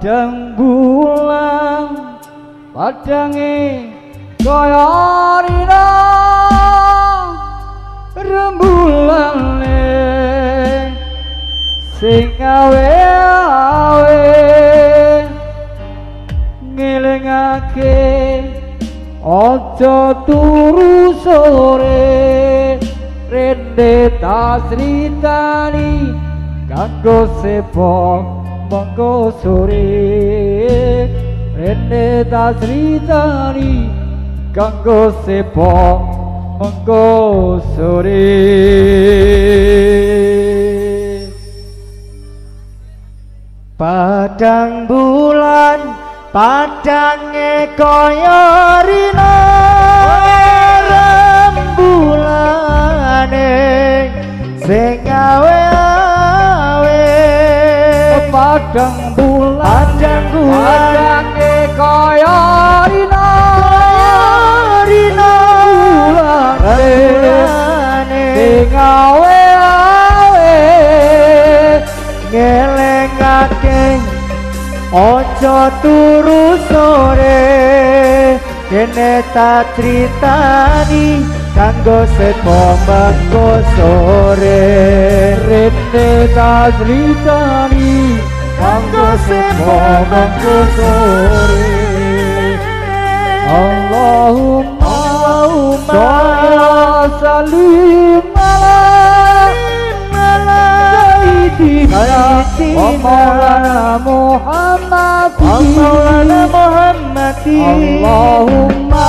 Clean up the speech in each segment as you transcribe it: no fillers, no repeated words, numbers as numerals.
padang bulan padange kaya rina rembulane sing awe-awe ngelingake aja turu sore rene tak critani kanggo sepo monggo sore rene tak critani kanggo sepo monggo sore. Padang bulan padange kaya rina rembulane sing awe-awe padang bulan padange kaya rina rembulane sing awe-awe ngelingake ojo turu sore kene tak critani kanggo sepo mengko sore rene tak critani kanggo sepo mengko sore. Allahumma salli ala Maulana Muhammadin Allahumma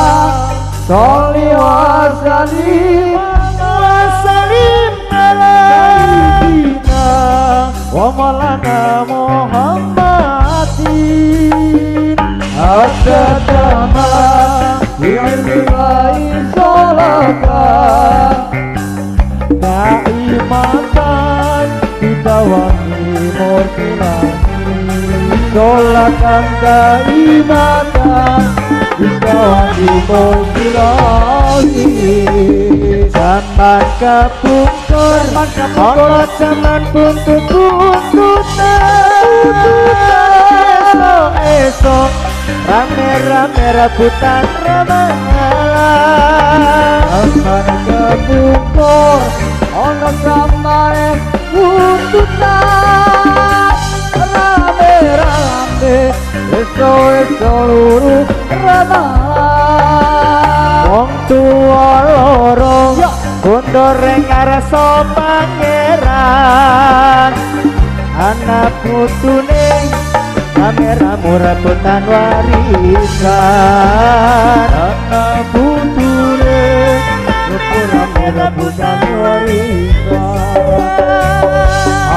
sholli wa sallim ala Sayyidina wa Maulana Muhammadin As-sadama bi'ilmillahi sholaka da'imatan bidawami murtilani sholatan da'imatan bidawami murtilani zaman kepungkur ono zaman buntut-buntutan esok rame-rame rebutan ramalan zaman kepungkur ono zaman buntutan rame-rame eso luru ramalan wong tua loro kondur ngarasa pangeran anak putune kameramu rebutan warisan anak putune rebutan warisan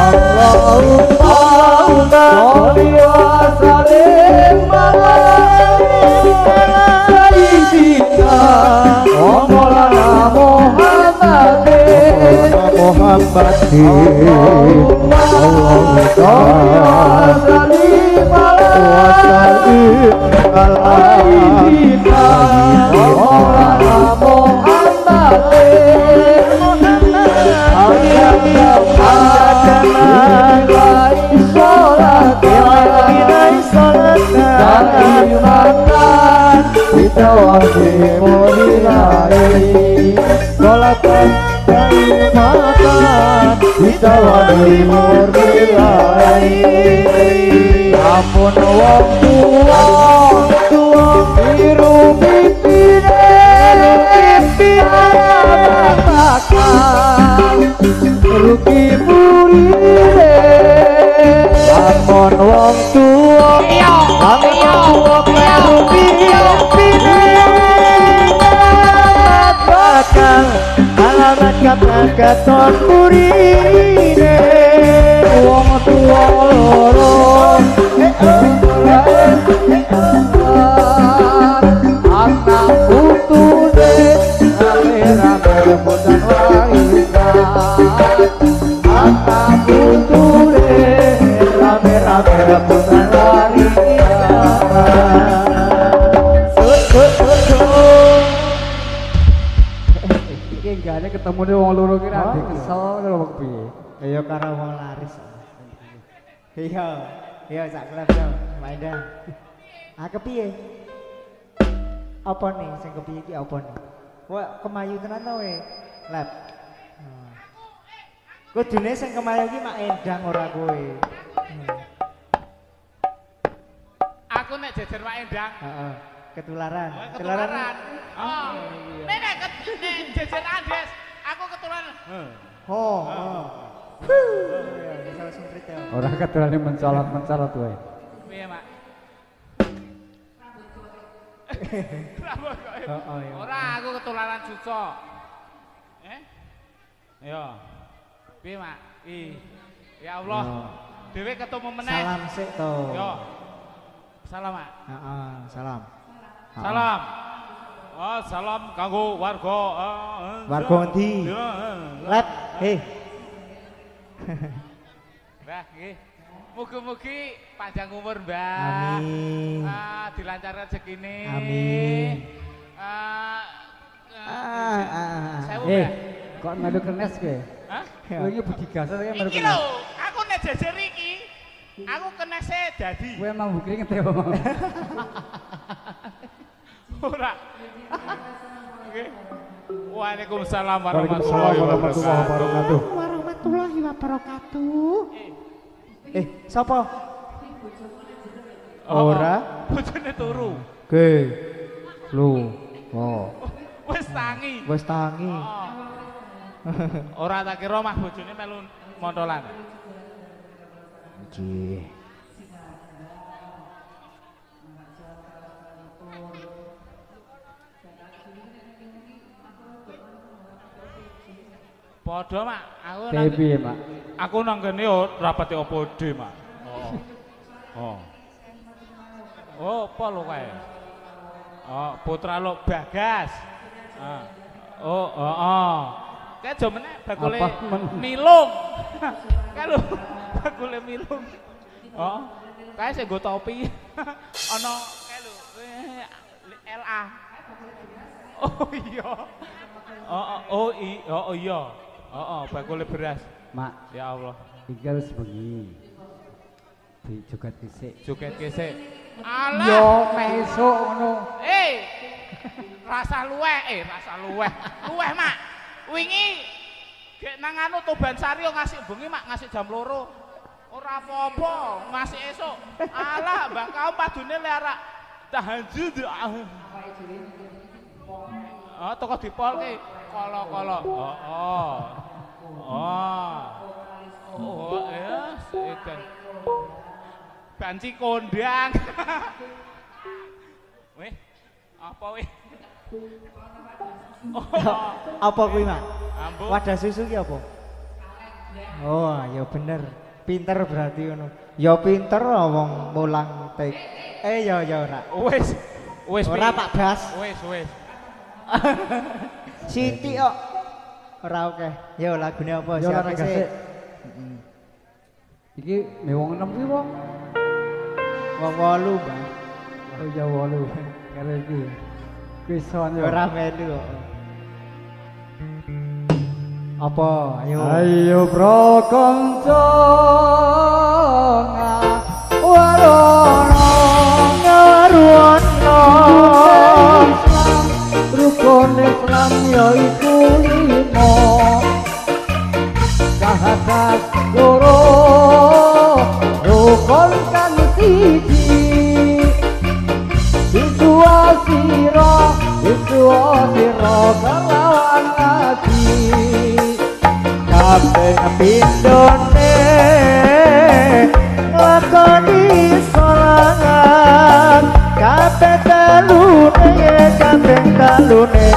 Allahumma sholli wa sallim ala Sayyidina wa Maulana Muhammadin Allahumma sholli wa sallim ala Sayyidina wa Maulana Muhammadin ampun wong tuwa biru pipine bakal rugi burine ampun wong tuwa biru pipine bakal alamat katon burine wong tuwa loro anak putune rame-rame rebutan warisan anak putune rame-rame rebutan warisan iki enggak ketemu nih wong loro kira kesel lho piye ya karo wong laris iya sak klep Mak Endang. Ah kepiye? Apa nih sing kepiye iki apa nih? Wah, kemayu tenan to we. Lep. Kudune sing kemayu iki Mak Endang ora kowe. Aku nek jejer Mak Endang. Heeh. Ketularan. Ketularan. Oh. Nek jejer Andes, aku ketularan. Oh. Ya, bisa semprit ya. Orang ketulane mencolot wae. Piye, Mak? Iya. Ora aku ketularan cuco. Yo. Piye, Mak? Ya Allah. Dhewe ketemu meneh. Salam sik to. Yo. Salam, Mak. Heeh, salam. Salam. Oh, salam kanggo warga. Warga endi? Lep. Mbah, nggih. Mugi-mugi panjang umur, Mbah. Amin. Dilancarkan rezekine. Amin. Sewu, Mbah. Kok melu kenes kowe? Hah? Kowe iki budi gasar kowe melu Iki kenes. lho, aku nek jejer iki, aku kenese dadi. Kowe emang bukri ngete. Ora. Oke. Waalaikumsalam Waalaikumsalam warahmatullahi wabarakatuh. Warahmatullahi wabarakatuh. Sapa? Ora. Bojone turu. Ge. Lu. Oh. Wis tangi. Wis tangi. Ora tak kira mah bojone melu montolan. Nggih. Padha, Mak. Piye, Mak? Aku nang kene rapati opo de, Mak. Oh, apa lho kae? Oh, putra lo Bagas. Kae aja meneh bakule milung. Kae lho, bakule milung. Kae sing nggo topi. Ana kae lho, LA. Oh iya. Oh iya. Bakule beras. Mak, Ya Allah. iki wis bengi. Dijoget dhisik. Joget gesek. Yo Alah. mesuk ngono. Rasa luweh, Luweh, Mak. Wingi gek nang anu Toban Sari ngasih bengi, Mak, ngasih jam 2. Ora apa-apa, ngasih esuk. Alah, Mbak kaum padune le arek tahajud. Toko dipolke kolo-kolo. Ya, sedan. Banci kondang. Weh, apa weh? Apa kuwi, Mak? Ambo. Wadah susu ki apa? Oh, ya bener. Pinter berarti ngono. Ya pinter wong mulang tek. Ya ora. Wis. Ora Pak Bas. Wis. Siti kok. Ora oke. Ya lagune apa Yo ora siapa gasik. sih? Iki me wong 6 ki wong. Wong 8, Bang. Oh ya 8. Kare iki. Kuwi son yo. Ora melu kok. Apa? Ayo bro kanca warono ngaruwono rukun Islam yaiku 5 sahadat loro rukun kang siji Iswa sira kelawan ngaji kabeh pindone nglakoni salat kabeh talune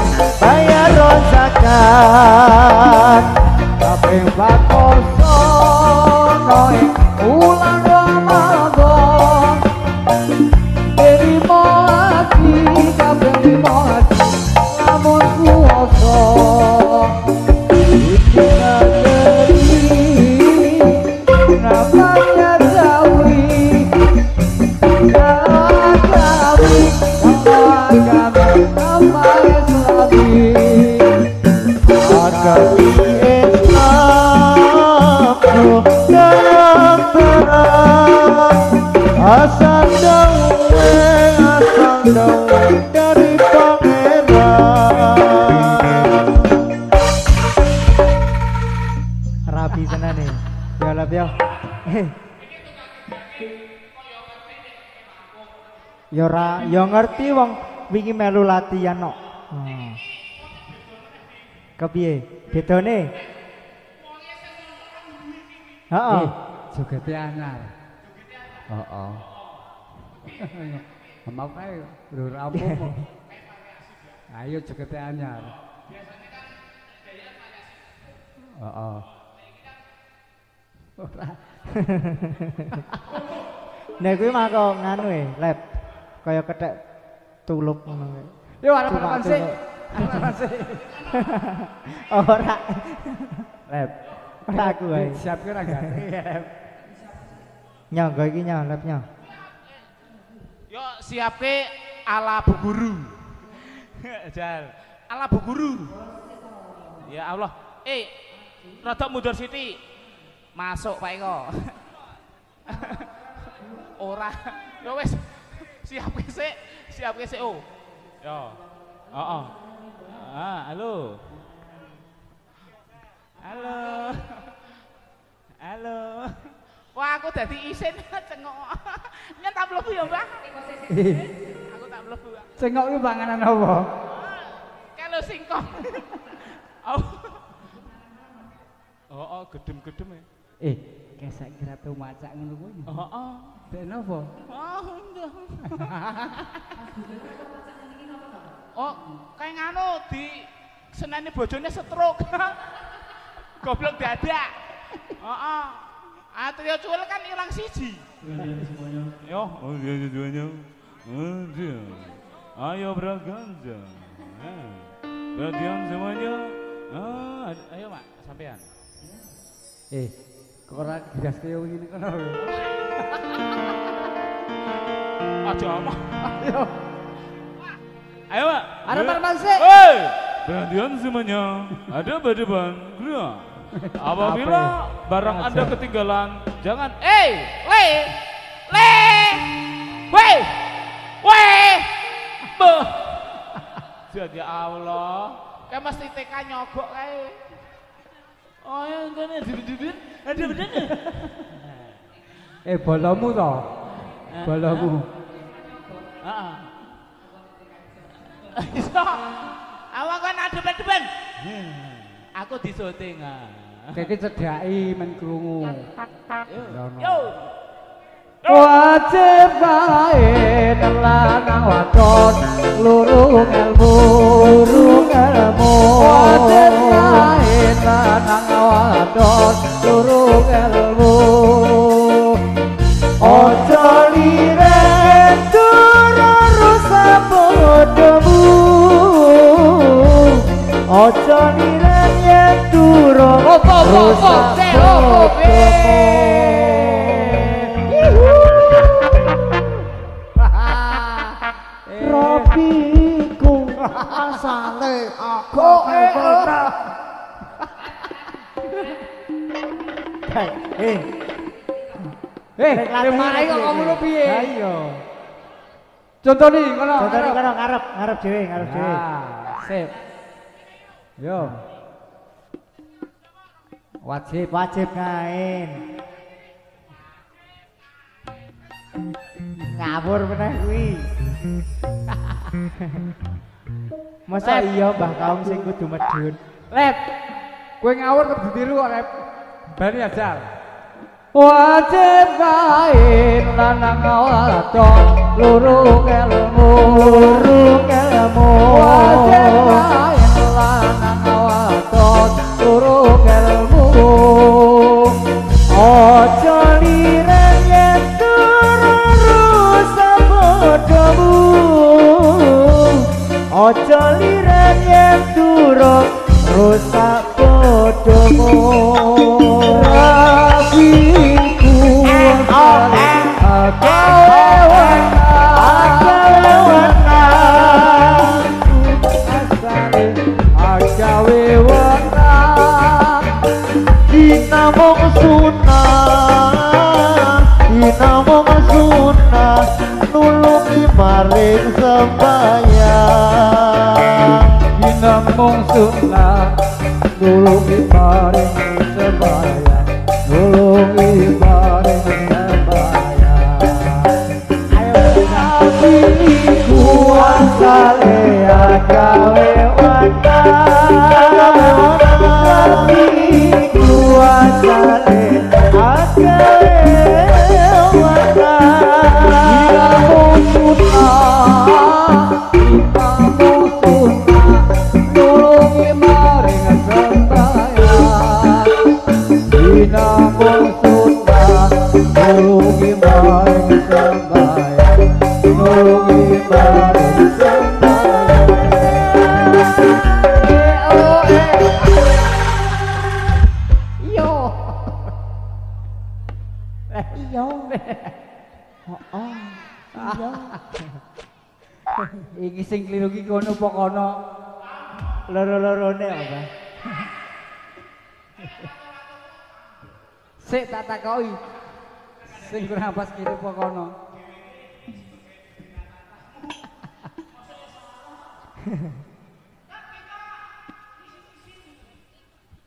bayar zakat kabeh pakoso noe bulan Ramadan terima lagi kabeh terima lagi lamun kuasa namanya Jawi nama Islami agami Islam dalam perang asal Ya ora, ya ngerti wong wingi melu latihan kok. Kepiye? Bedone? Heeh. Jogete anyar. Heeh. Mau kae lho rampung. Ayo jogete anyar. Heeh. Ora. Nek kuwi mah kok nganu lep. Kaya kethek tulup ngono kuwi. Yo arep-arepan sik. Arep-arepan sik. Ora. Lep. Ora aku wae. Siap ki ora gak. Nyangga iki lepnya. Yo siapke ala Bu Guru. Jal, ala Bu Guru. Ya Allah. Rada mundur sithik. Masuk Pak Eko. Ora. Ya wis. Siapke sik oh. Yo. Heeh. Halo. Halo. Wah, aku dadi isin cengok. Nyen tak mlebu ya, Mbah. Aku tak mlebu. Cengok iki panganan apa? Kalau singkong. Oh, gedem-gedem ya. Kesek kira tuh macak ngono kuwi. Heeh. Dek napa? Oh, kayak nganu di seneni bojone stroke. Goblok dadak. Heeh. Trio cuwel kan ilang siji. Yo, dia semuanya. Ayo berganja. Perhatian semuanya. Ayo Mak, sampean. Kok ora gas kaya ngene kono. Aja omong. Ayo. Ayo Mak. Arep-arepan sik. Hei, perhatian semuanya. Ada berdepan. Gerak. Apabila barang Anda ketinggalan, jangan weh, jadi Allah, kayak mesti TK nyogok kayak. Oh ya, enggak dibit, ada bener. Bolomu toh, bolomu. Awak kan ada depan. Aku di syuting. Kiki cedhaki men krungu. Yo. Wajib bae lanang wadon lurung ilmu. Wajib bae lanang wadon lurung ilmu. Ojo liren durung rusak bodomu. Ojo liren yen durung rusak bodomu. Robiku asale aku ora. Mari kok ngono piye? Ha iya. Contone ngono. Contone kono ngarep dhewe. Sip. Yo. Wajib ngain. Ngawur meneh kuwi. Masa iya Mbah Kaum sing kudu medhun. Lep. Kowe ngawur kudu ditiru kok, Lep. Bani ajal. Wajib bae lanang wadon lurung ilmu. Wajib bae lanang wadon lurung ilmu. Ojo liren yen durung rusak bodomu. Ojo liren yen durung rusak bodomu. Rabiku agawe wenang dinamong sunah nulungi maring sembahyang. Dinamong sunah nulungi maring sembahyang. Nulungi maring sembahyang. Ayo sale agawe tapi gua sale Iki sing kliru iki kono apa kono? Loro-lorone apa? Sik tak takoki. Sing kurang pas kiri apa kono?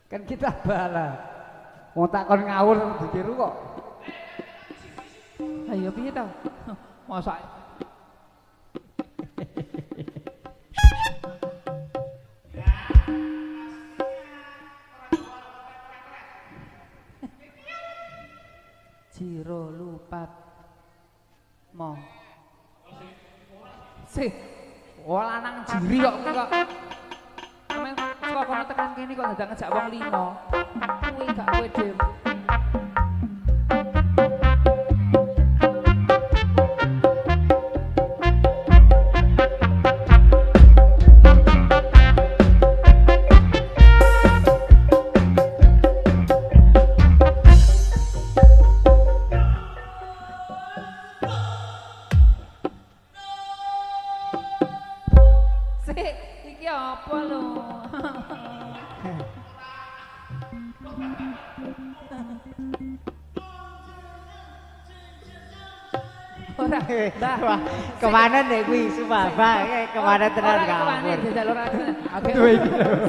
Kan kita bala. Wong takon ngawur ditiru kok. Ayo piye to? Mosok Jiro lupat mo sih lanang jiri kok emang kok kono tekan kene kok dadak ngejak wong limo kuwi gak kowe dhewe iki apa lho? Ora, dah. Kemana nih kuwi sumpah, Bang? Kemana tenan kamu? Kemana jajal ora. Oke.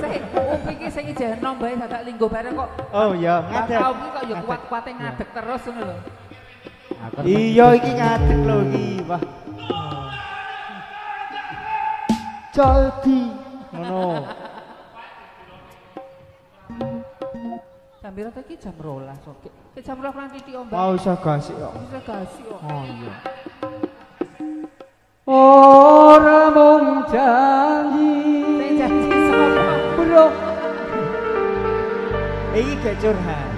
Sik, umpi iki sing ijen nombae dadak linggo bareng kok. Oh iya, ngadeg. Kau iki kok ya kuat-kuate ngadeg terus ngono lho. Iya iki ngadeg lho iki, Wah. Jaldi ngono. Jam piro iki jam 12 kok. Ki jam 12 kurang titik ombak. Mau iso gasik kok. Bisa gasik kok. Oh iya. Ora mung janji. Sing janji sapa? Bro. Iki gak curhat.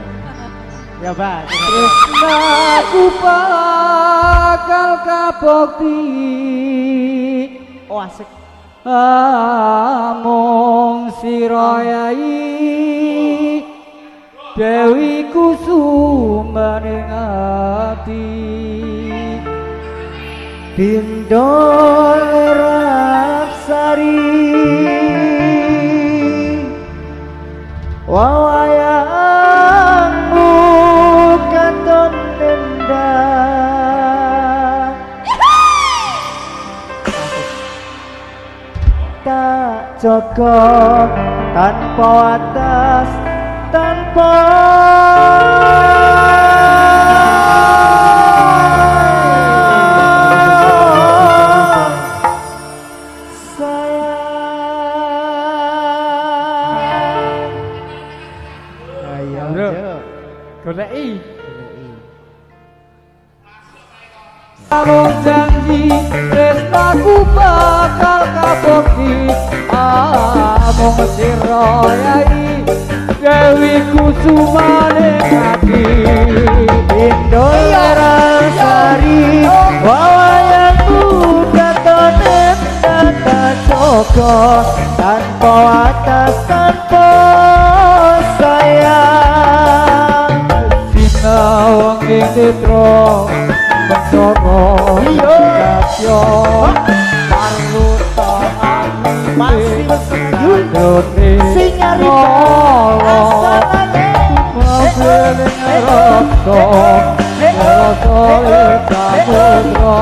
Ya, Pak. Tresnaku bakal kabukti. Oh asik. Amung sira yai Dewi kusumaning ati Bindol Rapsari wawayangmu katon nendang tak cukup tanpa atas tanpa sayang. Ayo, goleki. Amung janji tresnaku bakal kabukti amung sira yai Dewi kusumaning ati Indol Rasari wawayangku katon nendang Joko tanpa atas tanpa sayang sinawang ing netra Bencana kasyo Parlu ta'ani masih bersenyum Doni sing nyarita asalane Mabele ngerasa Ngerasa samudra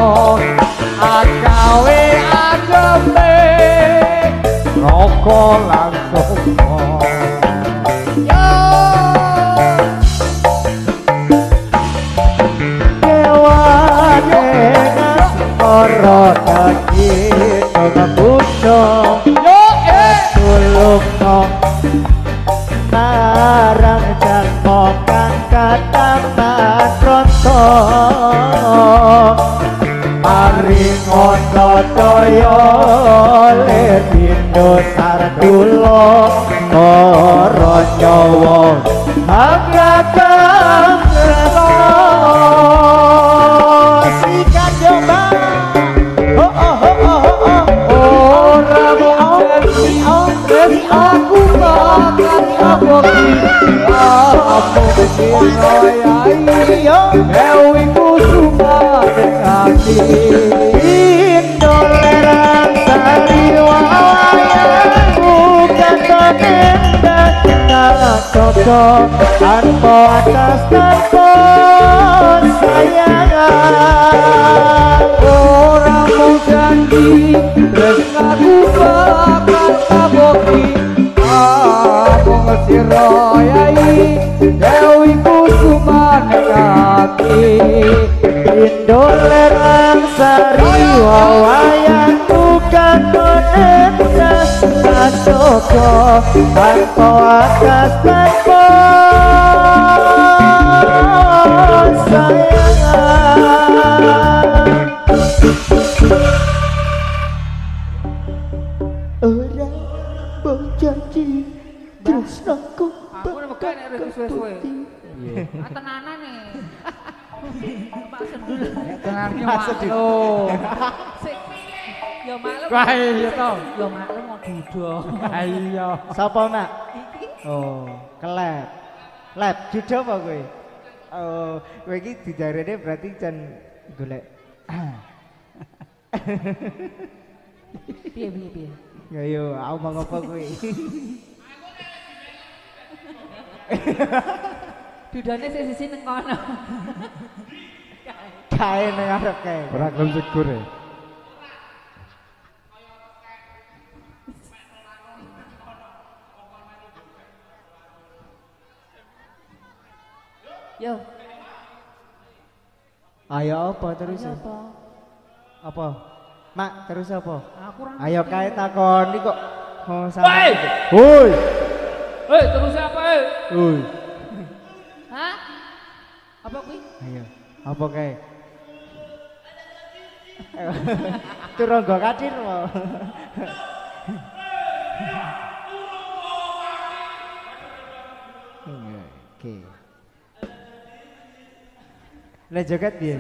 Akawe ademe Roko langsung Dewa dengan Oro daging Mengebut Ringono toyo Letindo sardulo Koro nyowo Agakam relo Sikat coba Ora mungkin Dari aku makan aboki Aku kira Dewi kusuma dekati Indoleran sari wayang Bukan tonenda Tak cocok Tanpa atas tanpa sayangan Orang mau janji Tresnaku bakal aboki Aku ngesirayai Dewi kusuma dekati Indoleran sari wayang bukan nonenda tak cocok tanpa atas tanpa sayangan orang berjanji terus aku megang nek rek suwe-suwe. Iya. Tenanan nih. Mbak Sendul. Tenarnya maklum. Sik. Ya maklum. Wah iya to. Ya maklum mau judo. Iya. Sapa nak? Oh, kelep. Lep judo apa kowe? Oh, kowe iki dijarene berarti jan golek. Piye. Ya yo, aku mau ngopo kowe. Dudane sisi nang kono. Kae nang arep kae. Ora gelem segur e. Yo. Ayo apa terus? Ayo apa? Apa? Mak, terus apa? Aku ora. Ayo kae takon iki kok mau sama. Woi! Woi. Hei, terus apa e? Woi. Hah? Apa kuwi? Ayo. Apa kae? Turangga kadir mau. Oke. Lah joget piye?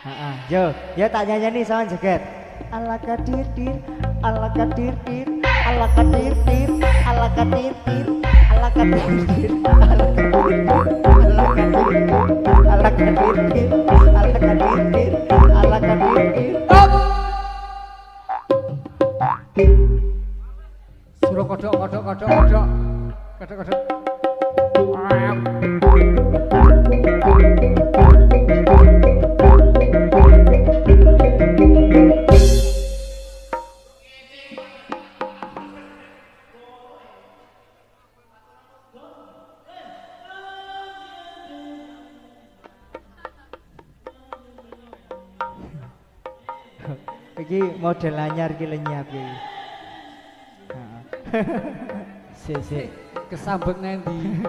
Heeh, yo, ya tak nyanyi sama joget. Ala kadir dir, ala kadir dir, ala kadir dir, ala kadir dir, ala kadir dir, ala kadir dir, ala kadir dir, ala kadir dir, ala kadir dir. Suruh kodok. Iki model anyar iki lenyap iki. Sik. Kesambek nang ndi?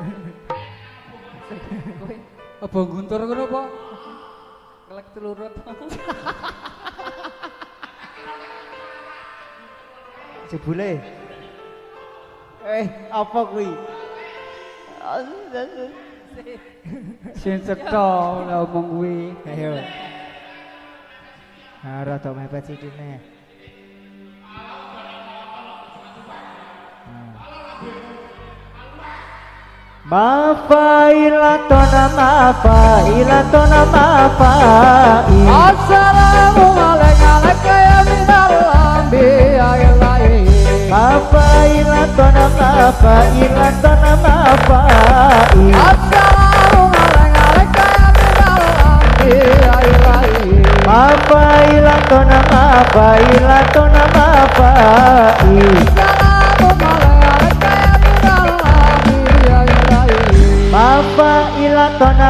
Kowe apa guntur ngono apa? Kelek telurut. Jebule. Apa kuwi? Sing cetha lah omong kuwi. Ayo. Rada mepet sidine. Mafailatona mafai. Assalamualaikum ya minal anbiya ilahi. Mafailatona mafai. Assalamualaikum ya minal anbiya ilahi. Mafailatona mafai.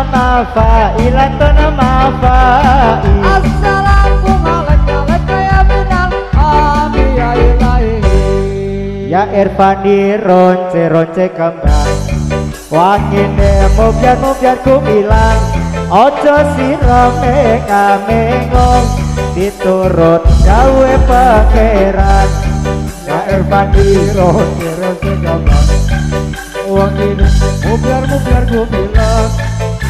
Mafailatona mafai. Assalamualaikum ya minal anbiya ilahi. Ya Irfandi ronce kembang. Wangine mobiar ku bilang Ojo sira ngamengung diturut gawe pangeran Gaer pandiro kira segaman Wong ini mubiar gue bilang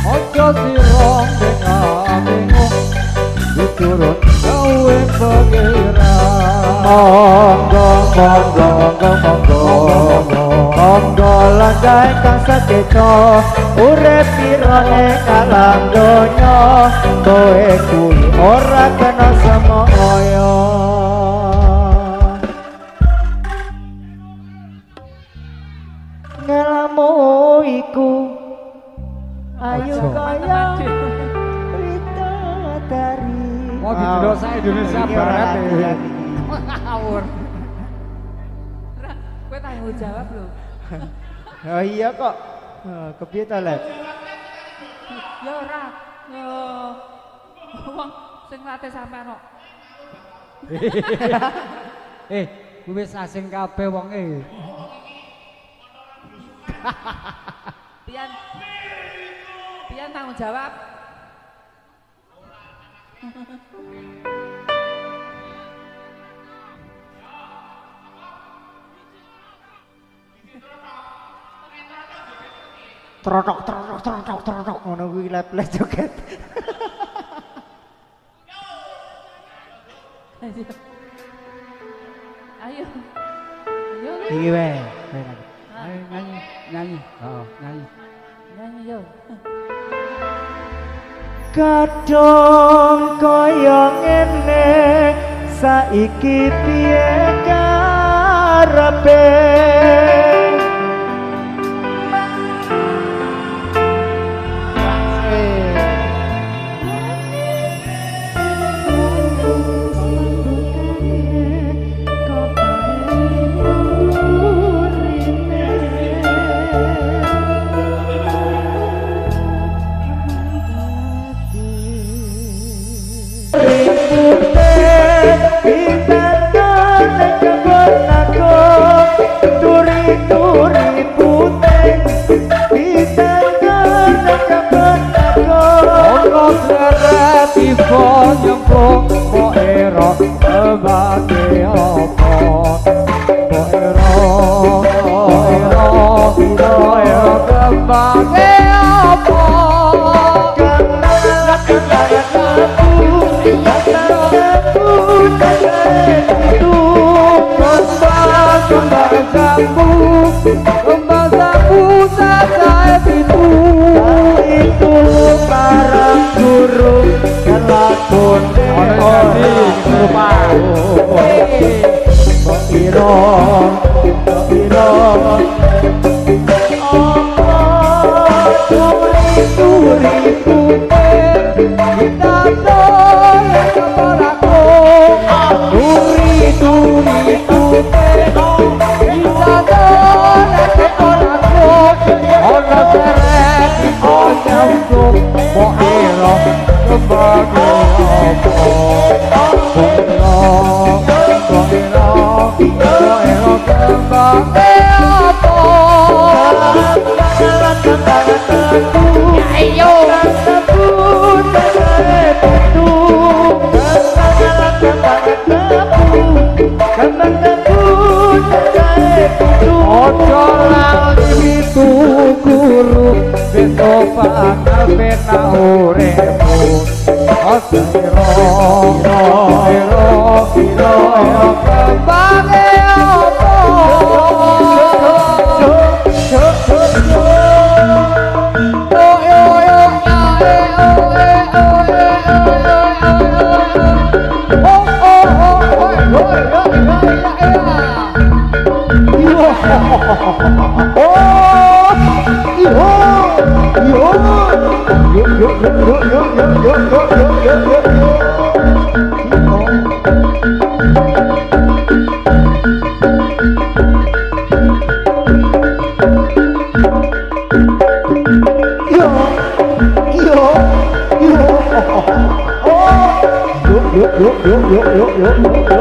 ojo sira ngamengung diturut gawe pangeran Monggo langgae kang sakeco urip pira ning alam donya kowe kuwi ora kena semoyo ngelamu iku ayo kaya bidadari mau didelok sak Indonesia Barat Ngawur. Kowe tanggung jawab lho. oh iya kok kepiye ta Lek Ya ora. Yo. Wong sing latih sampean kok. Wis asing kabeh wonge. Pian tanggung jawab. Trotok ngono kuwi lep-lep joget. Ayo. Iki wae. Ayo nyanyi. Oh, nyanyi. Nyanyi yo. Kadung kaya ngene saiki piye karepe tiba nyemplung kok ero sebagai apa kok ero sebagai apa kembang jambu saja itu para guru kelakon lupa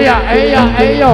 iya.